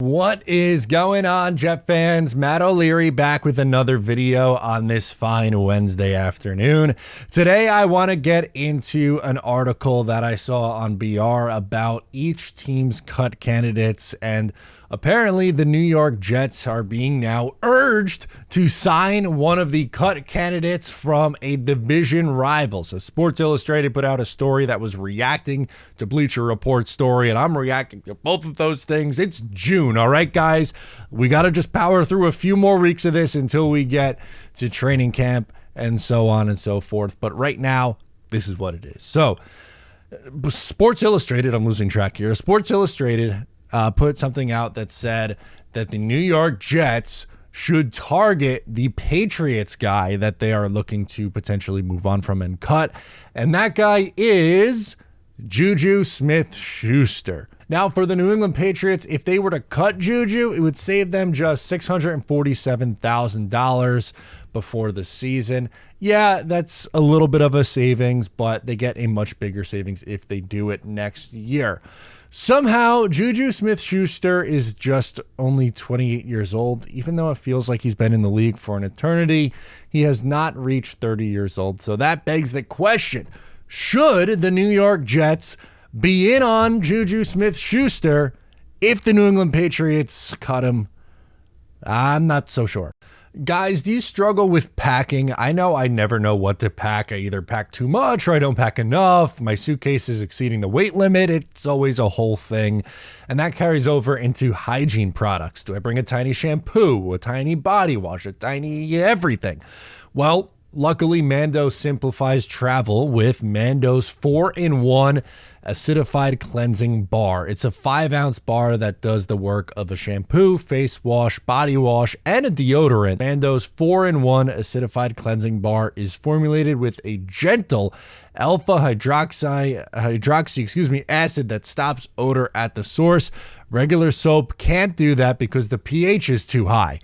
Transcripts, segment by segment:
What is going on, Jet fans? Matt O'Leary back with another video on this fine Wednesday afternoon. Today, I want to get into an article that I saw on BR about each team's cut candidates, and apparently the New York Jets are being now urged to sign one of the cut candidates from a division rival. So Sports Illustrated put out a story that was reacting to Bleacher Report's story, and I'm reacting to both of those things. It's June, all right, guys? We got to just power through a few more weeks of this until we get to training camp and so on and so forth. But right now, this is what it is. So Sports Illustrated, I'm losing track here. Sports Illustrated put something out that said that the New York Jets should target the Patriots guy that they are looking to potentially move on from and cut. And that guy is JuJu Smith Schuester. Now, for the New England Patriots, if they were to cut JuJu, it would save them just $647,000 before the season. Yeah, that's a little bit of a savings, but they get a much bigger savings if they do it next year. Somehow, JuJu Smith Schuester is just only 28 years old. Even though it feels like he's been in the league for an eternity, he has not reached 30 years old. So that begs the question, should the New York Jets be in on JuJu Smith Schuester if the New England Patriots cut him? I'm not so sure. Guys, do you struggle with packing? I know I never know what to pack. I either pack too much or I don't pack enough. My suitcase is exceeding the weight limit. It's always a whole thing. And that carries over into hygiene products. Do I bring a tiny shampoo, a tiny body wash, a tiny everything? Well, luckily, Mando simplifies travel with Mando's 4-in-1 acidified cleansing bar. It's a 5-ounce bar that does the work of a shampoo, face wash, body wash, and a deodorant. Mando's 4-in-1 acidified cleansing bar is formulated with a gentle alpha hydroxy acid that stops odor at the source. Regular soap can't do that because the pH is too high.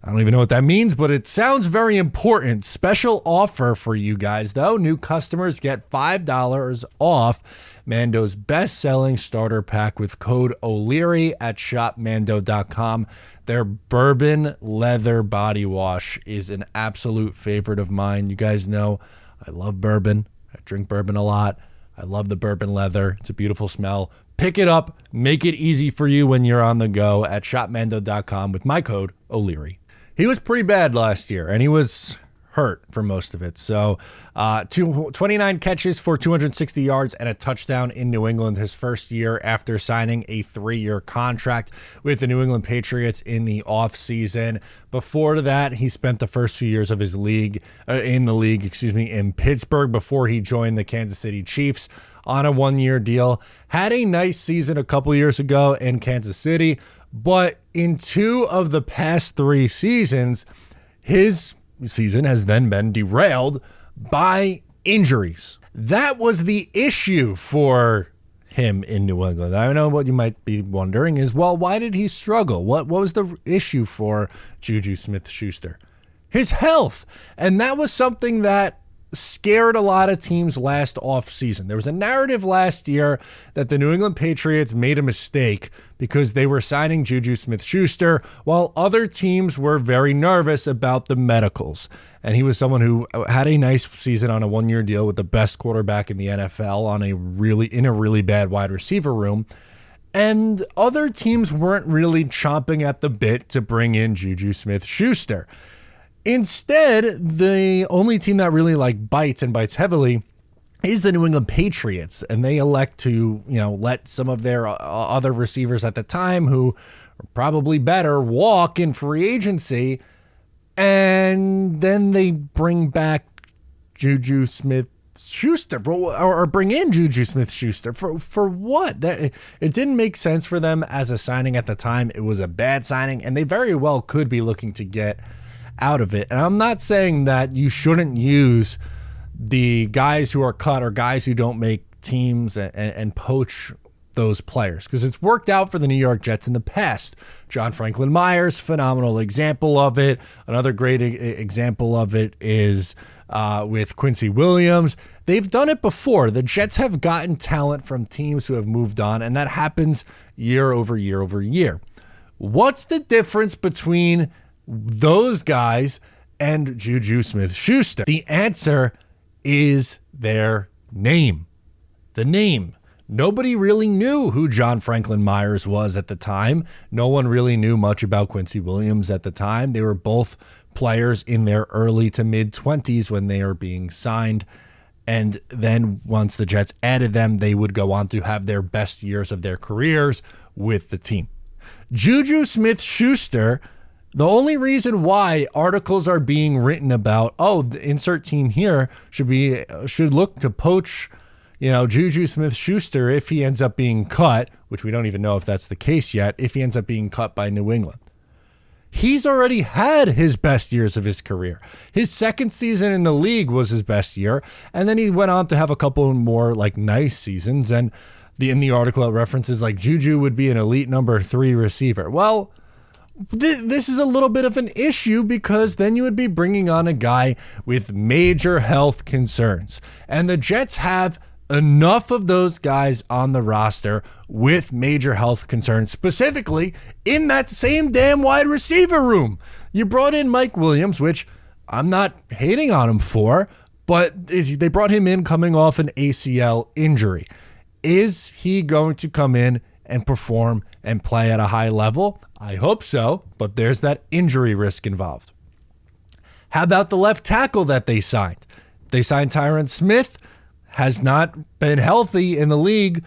I don't even know what that means, but it sounds very important. Special offer for you guys, though. New customers get $5 off Mando's best-selling starter pack with code O'Leary at shopmando.com. Their bourbon leather body wash is an absolute favorite of mine. You guys know I love bourbon. I drink bourbon a lot. I love the bourbon leather. It's a beautiful smell. Pick it up. Make it easy for you when you're on the go at shopmando.com with my code O'Leary. He was pretty bad last year, and he was hurt for most of it. So 29 catches for 260 yards and a touchdown in New England his first year after signing a 3-year contract with the New England Patriots in the offseason. Before that, he spent the first few years of his in Pittsburgh before he joined the Kansas City Chiefs on a 1-year deal. Had a nice season a couple years ago in Kansas City, but in 2 of the past 3 seasons, his season has then been derailed by injuries. That was the issue for him in New England. I know what you might be wondering is, well, why did he struggle? What was the issue for JuJu Smith Schuester? His health. And that was something that scared a lot of teams last offseason. There was a narrative last year that the New England Patriots made a mistake because they were signing JuJu Smith Schuester while other teams were very nervous about the medicals. And he was someone who had a nice season on a 1-year deal with the best quarterback in the NFL in a really bad wide receiver room. And other teams weren't really chomping at the bit to bring in JuJu Smith Schuester. Instead, the only team that really bites heavily is the New England Patriots, and they elect to, let some of their other receivers at the time who are probably better walk in free agency, and then they bring back JuJu Smith Schuester or bring in JuJu Smith Schuester for what? It didn't make sense for them as a signing at the time. It was a bad signing, and they very well could be looking to get out of it. And I'm not saying that you shouldn't use the guys who are cut or guys who don't make teams and poach those players, because it's worked out for the New York Jets in the past. John Franklin Myers, phenomenal example of it. Another great example of it is with Quincy Williams. They've done it before. The Jets have gotten talent from teams who have moved on, and that happens year over year over year. What's the difference between those guys and JuJu Smith Schuester? The answer is their name. The name. Nobody really knew who John Franklin Myers was at the time. No one really knew much about Quincy Williams at the time. They were both players in their early to mid 20s when they are being signed. And then once the Jets added them, they would go on to have their best years of their careers with the team. JuJu Smith Schuester, the only reason why articles are being written about, oh, the insert team here should look to poach, JuJu Smith Schuester if he ends up being cut, which we don't even know if that's the case yet, if he ends up being cut by New England. He's already had his best years of his career. His second season in the league was his best year, and then he went on to have a couple more nice seasons. And in the article it references JuJu would be an elite number 3 receiver. Well, this is a little bit of an issue because then you would be bringing on a guy with major health concerns, and the Jets have enough of those guys on the roster with major health concerns, specifically in that same damn wide receiver room. You brought in Mike Williams, which I'm not hating on him for, but they brought him in coming off an ACL injury. Is he going to come in and perform and play at a high level? I hope so, but there's that injury risk involved. How about the left tackle that they signed? They signed Tyron Smith, has not been healthy in the league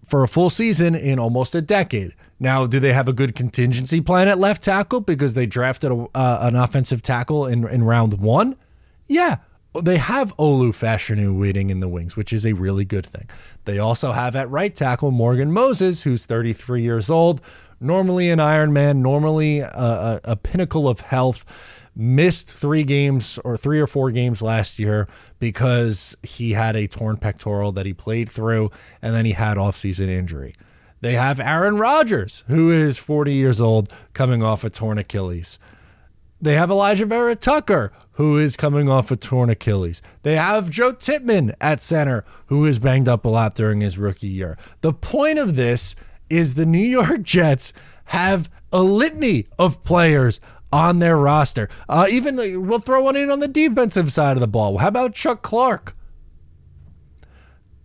for a full season in almost a decade. Now, do they have a good contingency plan at left tackle because they drafted an offensive tackle in round 1? Yeah, they have Olu Fashanu waiting in the wings, which is a really good thing. They also have at right tackle Morgan Moses, who's 33 years old, normally an Iron Man, normally a pinnacle of health. Missed 3 or 4 games last year because he had a torn pectoral that he played through, and then he had off-season injury. They have Aaron Rodgers, who is 40 years old, coming off a torn Achilles. They have Elijah Vera Tucker, who is coming off a torn Achilles. They have Joe Tippmann at center, who is banged up a lot during his rookie year. The point of this is the New York Jets have a litany of players on their roster. Even we'll throw one in on the defensive side of the ball. How about Chuck Clark?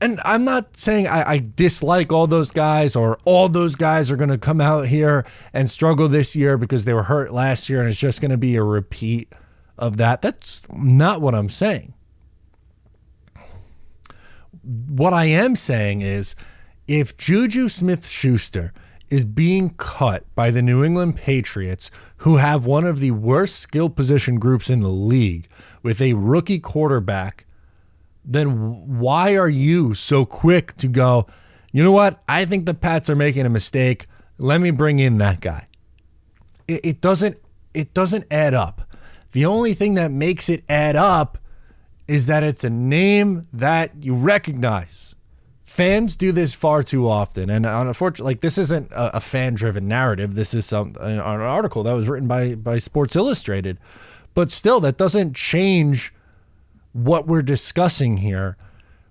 And I'm not saying I dislike all those guys or all those guys are going to come out here and struggle this year because they were hurt last year and it's just going to be a repeat of that. That's not what I'm saying. What I am saying is if JuJu Smith Schuester is being cut by the New England Patriots, who have one of the worst skill position groups in the league with a rookie quarterback, then why are you so quick to go, you know what? I think the Pats are making a mistake. Let me bring in that guy. It doesn't add up. The only thing that makes it add up is that it's a name that you recognize. Fans do this far too often, and unfortunately, this isn't a fan-driven narrative. This is an article that was written by Sports Illustrated, but still, that doesn't change what we're discussing here,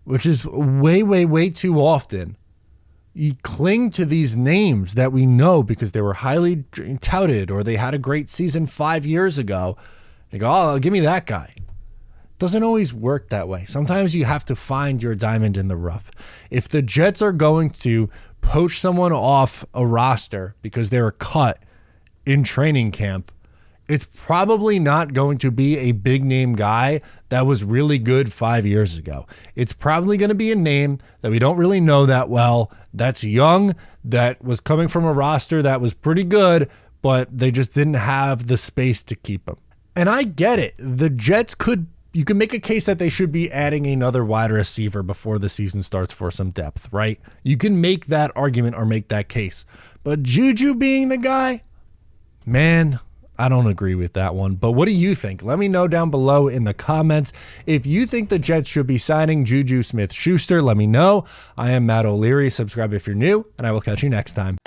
which is way, way, way too often. You cling to these names that we know because they were highly touted or they had a great season 5 years ago. You go, oh, give me that guy. Doesn't always work that way. Sometimes you have to find your diamond in the rough. If the Jets are going to poach someone off a roster because they were cut in training camp, it's probably not going to be a big name guy that was really good 5 years ago. It's probably going to be a name that we don't really know that well, that's young, that was coming from a roster that was pretty good, but they just didn't have the space to keep him. And I get it. The Jets you can make a case that they should be adding another wide receiver before the season starts for some depth, right? You can make that argument or make that case. But JuJu being the guy, man, I don't agree with that one. But what do you think? Let me know down below in the comments. If you think the Jets should be signing JuJu Smith Schuester, let me know. I am Matt O'Leary. Subscribe if you're new, and I will catch you next time.